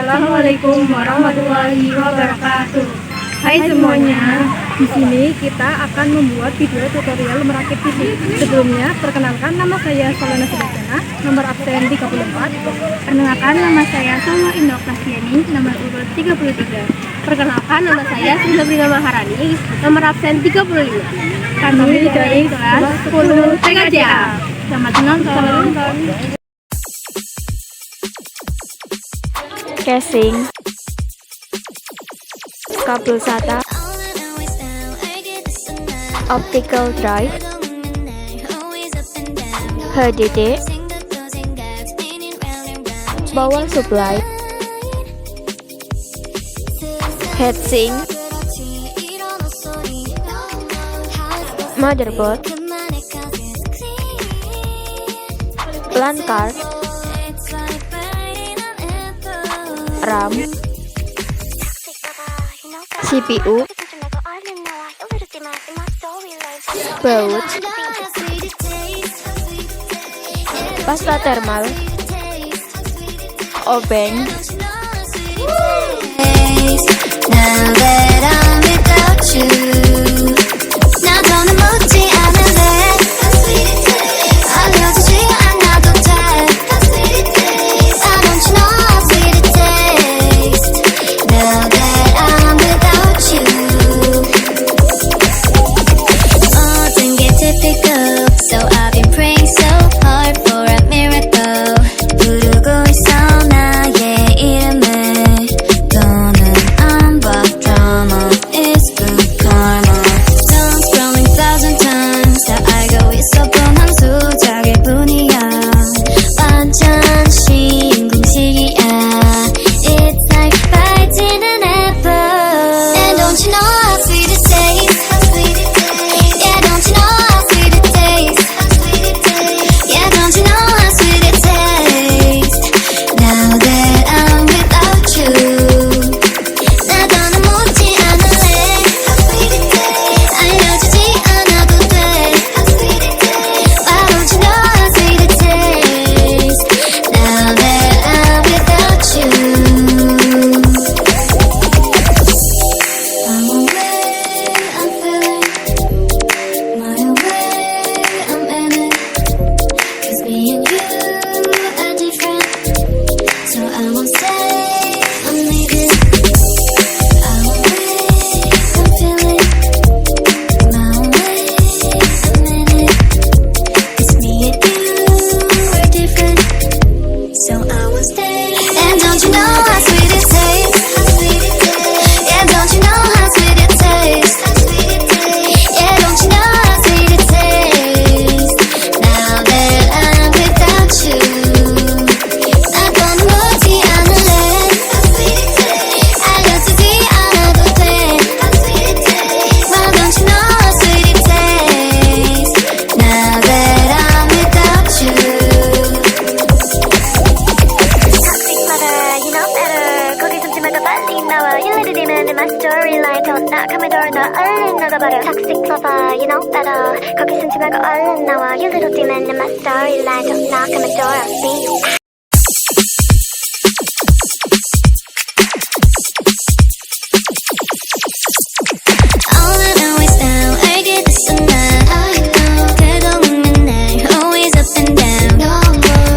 Assalamualaikum warahmatullahi wabarakatuh. Hai semuanya, di sini kita akan membuat video tutorial merakit PC. Sebelumnya, perkenalkan nama saya Solana Sudarjana, nomor absen 34. Perkenalkan nama saya Salma Indah Oktaviani, nomor urut 33. Perkenalkan nama saya Suzabrina Maharani, nomor absen 35. Kami dari kelas 10 TKJ A. Selamat menonton. Casing, kabel SATA, optical drive, HDD, power supply, heatsink, motherboard, LAN card, RAM, CPU, baut, pasta thermal, obeng, Toxic lover, you know better. 거기 숨지 말고 얼른 나와. You little demon in my storyline. Don't knock on my door, I'll see you. All I know is now I get this and that. 그동안 맨날 always up and down.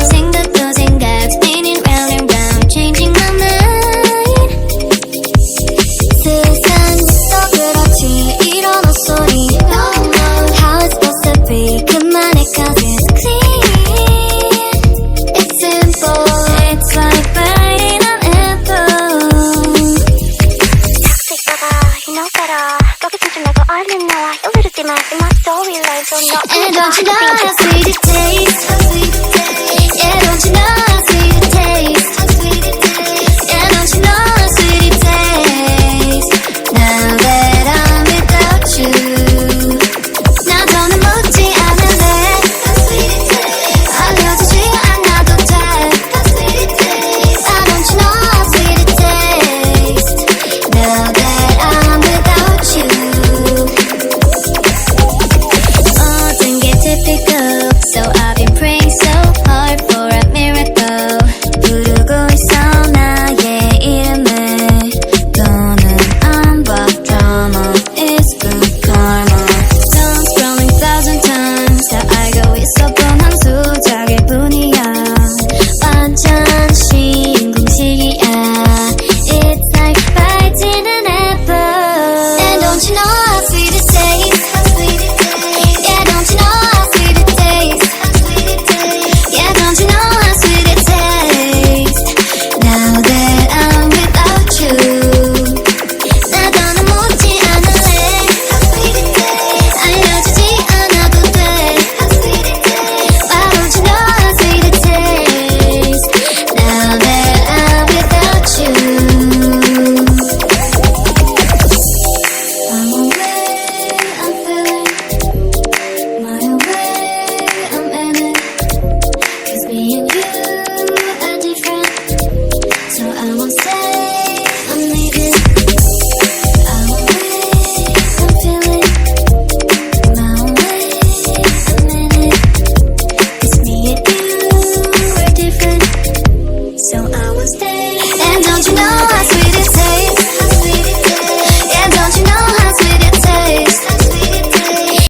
생각도 생각 spinning round and round, changing my mind. 세상에서 그렇지 이런 헛소리. How it's supposed to be. 그만해 cause it's clean. It's simple. It's like biting an apple. Toxic lover, you know better. 거기 숨지 말고 얼른 나와. You little demon in my storyline. So no, and don't you know how sweet it tastes.